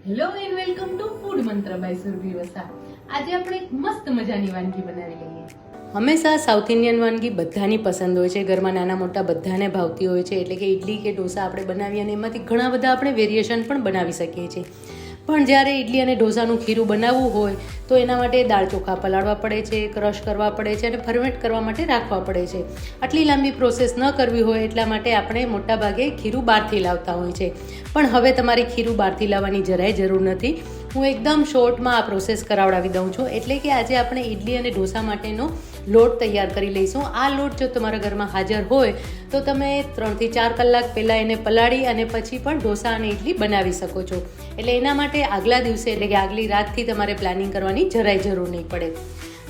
Hello and welcome to food મંત્ર by Surabhi Vasa. આજે આપણે એક મસ્ત મજાની વાનગી બનાવી લઈએ. હંમેશા સાઉથ ઇન્ડિયન વાનગી બધાની પસંદ હોય છે, ઘરમાં નાના મોટા બધાને ભાવતી હોય છે. એટલે કે ઇડલી કે ઢોસા આપણે બનાવીએ અને એમાંથી ઘણા બધા આપણે વેરિએશન પણ બનાવી શકીએ છીએ. પણ જ્યારે ઇડલી અને ઢોસાનું ખીરું બનાવવું હોય તો એના માટે દાળ ચોખા પલાળવા પડે છે, ક્રશ કરવા પડે છે અને ફર્મેન્ટ કરવા માટે રાખવા પડે છે. આટલી લાંબી પ્રોસેસ ન કરવી હોય એટલા માટે આપણે મોટાભાગે ખીરું બહારથી લાવતા હોય છે. પણ હવે તમારે ખીરું બહારથી લાવવાની જરાય જરૂર નથી. હું એકદમ શોર્ટમાં આ પ્રોસેસ કરાવડાવી દઉં છું. એટલે કે આજે આપણે ઇડલી અને ઢોસા માટેનો લોટ તૈયાર કરી લઈશું. આ લોટ જો તમારા ઘરમાં હાજર હોય તો તમે 3 થી 4 કલાક પહેલાં એને પલાળી અને પછી પણ ઢોસા અને ઇડલી બનાવી શકો છો. એટલે એના માટે આગલા દિવસે એટલે કે આગલી રાતથી તમારે પ્લાનિંગ કરવાની જરાય જરૂર નહીં પડે.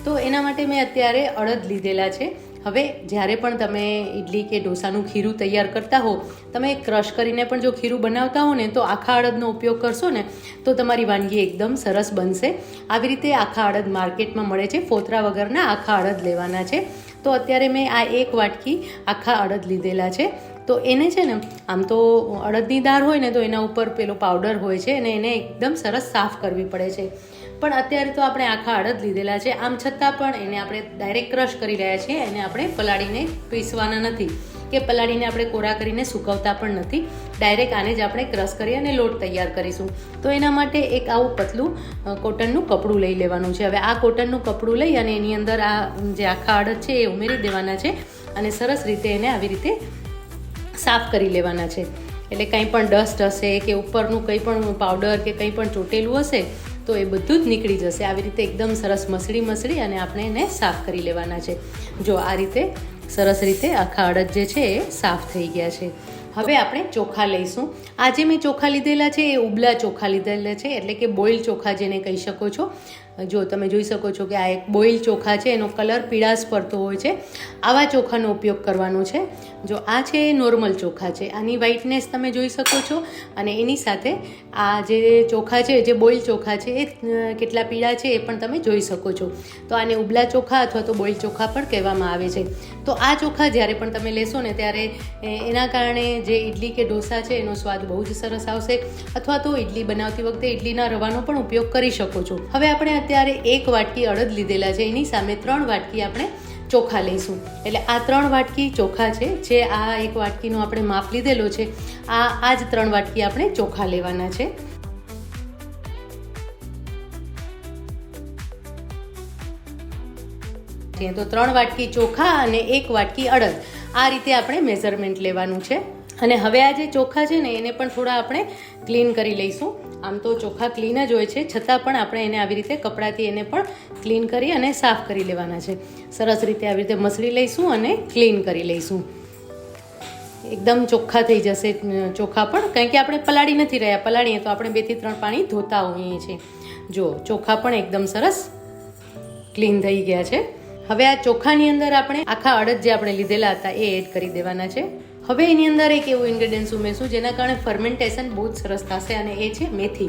તો એના માટે મેં અત્યારે અડદ લીધેલા છે. હવે જ્યારે પણ તમે ઇડલી કે ઢોસાનું ખીરું તૈયાર કરતા હો, તમે ક્રશ કરીને પણ જો ખીરું બનાવતા હો ને તો આખા અડદનો ઉપયોગ કરશો ને તો તમારી વાનગી એકદમ સરસ બનશે. આવી રીતે આખા અડદ માર્કેટમાં મળે છે, ફોતરા વગરના આખા અડદ લેવાના છે. તો અત્યારે મેં આ 1 વાટકી આખા અડદ લીધેલા છે. તો એને છે ને આમ તો અડદની દાળ હોય ને તો એના ઉપર પેલો પાવડર હોય છે અને એને એકદમ સરસ સાફ કરવી પડે છે. પણ અત્યારે તો આપણે આખા અડદ લીધેલા છે, આમ છતાં પણ એને આપણે ડાયરેક્ટ ક્રશ કરી રહ્યા છીએ. એને આપણે પલાળીને પીસવાના નથી કે પલાળીને આપણે કોરા કરીને સુકવતા પણ નથી. ડાયરેક્ટ આને જ આપણે ક્રશ કરી અને લોટ તૈયાર કરીશું. તો એના માટે એક આવું પતલું કોટનનું કપડું લઈ લેવાનું છે. હવે આ કોટનનું કપડું લઈ અને એની અંદર આ જે આખા અડદ છે એ ઉમેરી દેવાના છે અને સરસ રીતે એને આવી રીતે સાફ કરી લેવાના છે. એટલે કંઈ પણ ડસ્ટ હશે કે ઉપરનું કંઈ પણ પાવડર કે કંઈ પણ ચોટેલું હશે તો એ બધું જ નીકળી જશે. આવી રીતે એકદમ સરસ મસળી અને આપણે એને સાફ કરી લેવાના છે. જો આ રીતે સરસ રીતે આખા અડદ જે છે એ સાફ થઈ ગયા છે. હવે આપણે ચોખા લઈશું. આજે મેં ચોખા લીધેલા છે એ ઉબલા ચોખા લીધેલા છે, એટલે કે બોઇલ ચોખા જેને કહી શકો છો. જો તમે જોઈ શકો છો કે આ એક બોઇલ ચોખા છે, એનો કલર પીળાશ પડતો હોય છે. આવા ચોખાનો ઉપયોગ કરવાનો છે. જો આ છે નોર્મલ ચોખા છે, આની વ્હાઇટનેસ તમે જોઈ શકો છો. અને એની સાથે આ જે ચોખા છે, જે બોઇલ ચોખા છે એ કેટલા પીળા છે એ પણ તમે જોઈ શકો છો. તો આને ઉબલા ચોખા અથવા તો બોઇલ ચોખા પણ કહેવામાં આવે છે. તો આ ચોખા જ્યારે પણ તમે લેશો ને ત્યારે એના કારણે જે ઇડલી કે ઢોસા છે એનો સ્વાદ બહુ જ સરસ આવશે. અથવા તો ઇડલી બનાવતી વખતે ઇડલીના રવાનો પણ ઉપયોગ કરી શકો છો. હવે આપણે અત્યારે 1 વાટકી અડદ લીધેલા છે, એની સામે 3 વાટકી આપણે ચોખા લઈશું. એટલે આ 3 વાટકી ચોખા છે, જે આ 1 વાટકીનો આપણે માપ લીધેલો છે, આ જ 3 વાટકી આપણે ચોખા લેવાના છે. તો 3 વાટકી ચોખા અને 1 વાટકી અડદ, આ રીતે આપણે મેઝરમેન્ટ લેવાનું છે. અને હવે આ જે ચોખા છે ને એને પણ થોડા આપણે ક્લીન કરી લઈશું. આમ તો ચોખા ક્લીન જ હોય છે, છતાં પણ આપણે એને આવી રીતે કપડાથી એને પણ ક્લીન કરી અને સાફ કરી લેવાના છે. સરસ રીતે આવી રીતે મસળી લઈશું અને ક્લીન કરી લઈશું. એકદમ ચોખ્ખા થઈ જશે ચોખા પણ, કારણ કે આપણે પલાળી નથી રહ્યા. પલાળીએ તો આપણે 2 થી 3 પાણી ધોતા હોઈએ છીએ. જો ચોખા પણ એકદમ સરસ ક્લીન થઈ ગયા છે. હવે આ ચોખાની અંદર આપણે આખા અડદ જે આપણે લીધેલા હતા એ એડ કરી દેવાના છે. હવે એની અંદર એક એવું ઇન્ગ્રેડિયન્ટ્સ ઉમેરશું જેના કારણે ફર્મેન્ટેશન બહુ જ સરસ થશે, અને એ છે મેથી.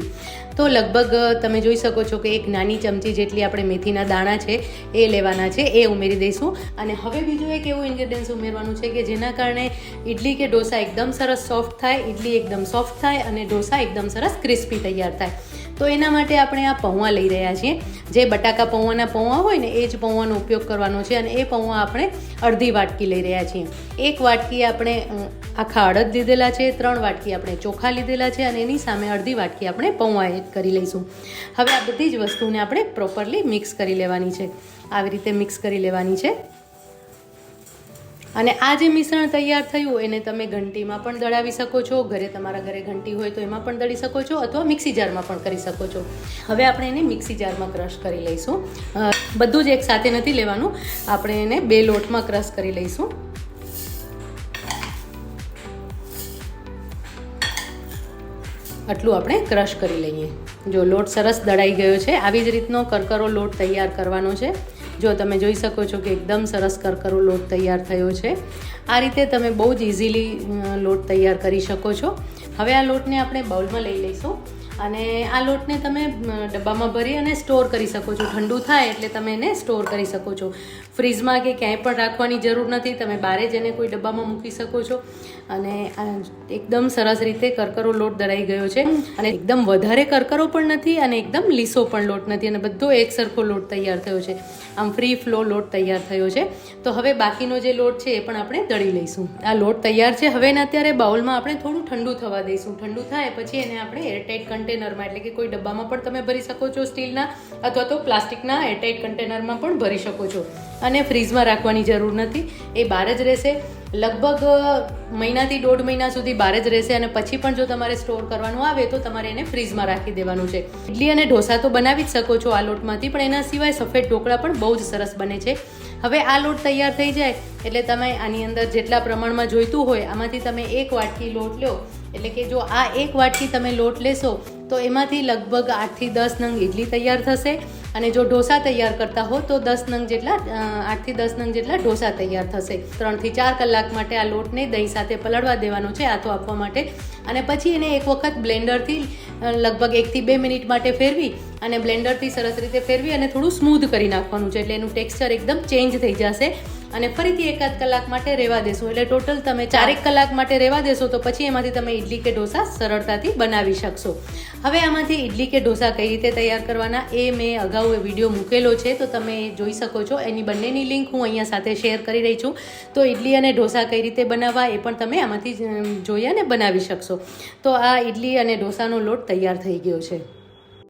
તો લગભગ તમે જોઈ શકો છો કે 1 નાની ચમચી જેટલી આપણે મેથીના દાણા છે એ લેવાના છે, એ ઉમેરી દઈશું. અને હવે બીજું એક એવું ઇન્ગ્રેડિયન્ટ્સ ઉમેરવાનું છે કે જેના કારણે ઇડલી કે ઢોસા એકદમ સરસ સોફ્ટ થાય, ઇડલી એકદમ સોફ્ટ થાય અને ઢોસા એકદમ સરસ ક્રિસ્પી તૈયાર થાય. તો એના માટે આપણે આ પૌવા લઈ રહ્યા છીએ. જે બટાકા પૌવાના પૌવા હોય ને એ જ પૌવાનો ઉપયોગ કરવાનો છે. અને એ પૌવા આપણે અડધી વાટકી લઈ રહ્યા છીએ. 1 વાટકી આપણે આખા અડદ લીધેલા છે, 3 વાટકી આપણે ચોખા લીધેલા છે અને એની સામે અડધી વાટકી આપણે પૌવા એડ કરી લઈશું. હવે આ બધી જ વસ્તુને આપણે પ્રોપરલી મિક્સ કરી લેવાની છે. આવી રીતે મિક્સ કરી લેવાની છે. અને આ જે મિશ્રણ તૈયાર થયું એને તમે ઘંટીમાં પણ દળાવી શકો છો. તમારા ઘરે ઘંટી હોય તો એમાં પણ દળી શકો છો, અથવા મિક્સી જારમાં પણ કરી શકો છો. હવે આપણે એને મિક્સી જારમાં ક્રશ કરી લઈશું. બધું જ એક સાથે નથી લેવાનું, આપણે એને 2 લોટમાં ક્રશ કરી લઈશું. આટલું આપણે ક્રશ કરી લઈએ. જો લોટ સરસ દળાઈ ગયો છે. આવી જ રીતનો કરકરો લોટ તૈયાર કરવાનો છે. જો તમે જોઈ શકો છો કે એકદમ સરસ કરકરો લોટ તૈયાર થયો છે. આ રીતે તમે બહુ જ ઇઝીલી લોટ તૈયાર કરી શકો છો. હવે આ લોટને આપણે બાઉલમાં લઈ લઈશું અને આ લોટને તમે ડબ્બામાં ભરી અને સ્ટોર કરી શકો છો. ઠંડુ થાય એટલે તમે એને સ્ટોર કરી શકો છો. ફ્રીજમાં કે ક્યાંય પણ રાખવાની જરૂર નથી. તમે બહાર જ એને કોઈ ડબ્બામાં મૂકી શકો છો. અને એકદમ સરસ રીતે કરકરો લોટ દળાઈ ગયો છે અને એકદમ વધારે કરકરો પણ નથી અને એકદમ લીસો પણ લોટ નથી અને બધો એક સરખો લોટ તૈયાર થયો છે. આમ ફ્રી ફ્લો લોટ તૈયાર થયો છે. તો હવે બાકીનો જે લોટ છે એ પણ આપણે દળી લઈશું. આ લોટ તૈયાર છે. હવે અત્યારે બાઉલમાં આપણે થોડું ઠંડુ થવા દઈશું. ઠંડુ થાય પછી એને આપણે એરટાઇટ કન્ટેનરમાં એટલે કે કોઈ ડબ્બામાં પણ તમે ભરી શકો છો સ્ટીલના, અથવા તો પ્લાસ્ટિકના એરટાઇટ કન્ટેનરમાં પણ ભરી શકો છો. અને ફ્રીઝમાં રાખવાની જરૂર નથી, એ બહાર જ રહેશે. લગભગ મહિનાથી 1.5 મહિના સુધી બહાર જ રહેશે અને પછી પણ જો તમારે સ્ટોર કરવાનું આવે તો તમારે એને ફ્રીઝમાં રાખી દેવાનું છે. ઇડલી અને ઢોસા તો બનાવી જ શકો છો આ લોટમાંથી, પણ એના સિવાય સફેદ ઢોકળા પણ બહુ જ સરસ બને છે. હવે આ લોટ તૈયાર થઈ જાય એટલે તમે આની અંદર જેટલા પ્રમાણમાં જોઈતું હોય આમાંથી તમે 1 વાટકી લોટ લો. એટલે કે જો આ 1 વાટકી તમે લોટ લેશો તો એમાંથી લગભગ 8 થી 10 નંગ ઇડલી તૈયાર થશે. અને જો ઢોસા તૈયાર કરતા હો તો 8 થી 10 નંગ જેટલા ઢોસા તૈયાર થશે. 3 થી 4 કલાક માટે આ લોટને દહીં સાથે પલાળવા દેવાનો છે આથો આપવા માટે. અને પછી એને એક વખત બ્લેન્ડરથી લગભગ 1 થી 2 મિનિટ માટે ફેરવી અને બ્લેન્ડરથી સરસ રીતે ફેરવી અને થોડું સ્મૂધ કરી નાખવાનું છે, એટલે એનું ટેક્સચર એકદમ ચેન્જ થઈ જશે. અને ફરીથી 1 કલાક માટે રહેવા દેશો, એટલે ટોટલ તમે 4 કલાક માટે રહેવા દેશો તો પછી એમાંથી તમે ઇડલી કે ઢોસા સરળતાથી બનાવી શકશો. હવે આમાંથી ઇડલી કે ઢોસા કઈ રીતે તૈયાર કરવાના એ મેં અગાઉ વિડીયો મૂકેલો છે, તો તમે જોઈ શકો છો. એની બંનેની લિંક હું અહીંયા સાથે શેર કરી રહી છું. તો ઇડલી અને ઢોસા કઈ રીતે બનાવવા એ પણ તમે આમાંથી જોઈ અને બનાવી શકશો. તો આ ઇડલી અને ઢોસાનો લોટ તૈયાર થઈ ગયો છે.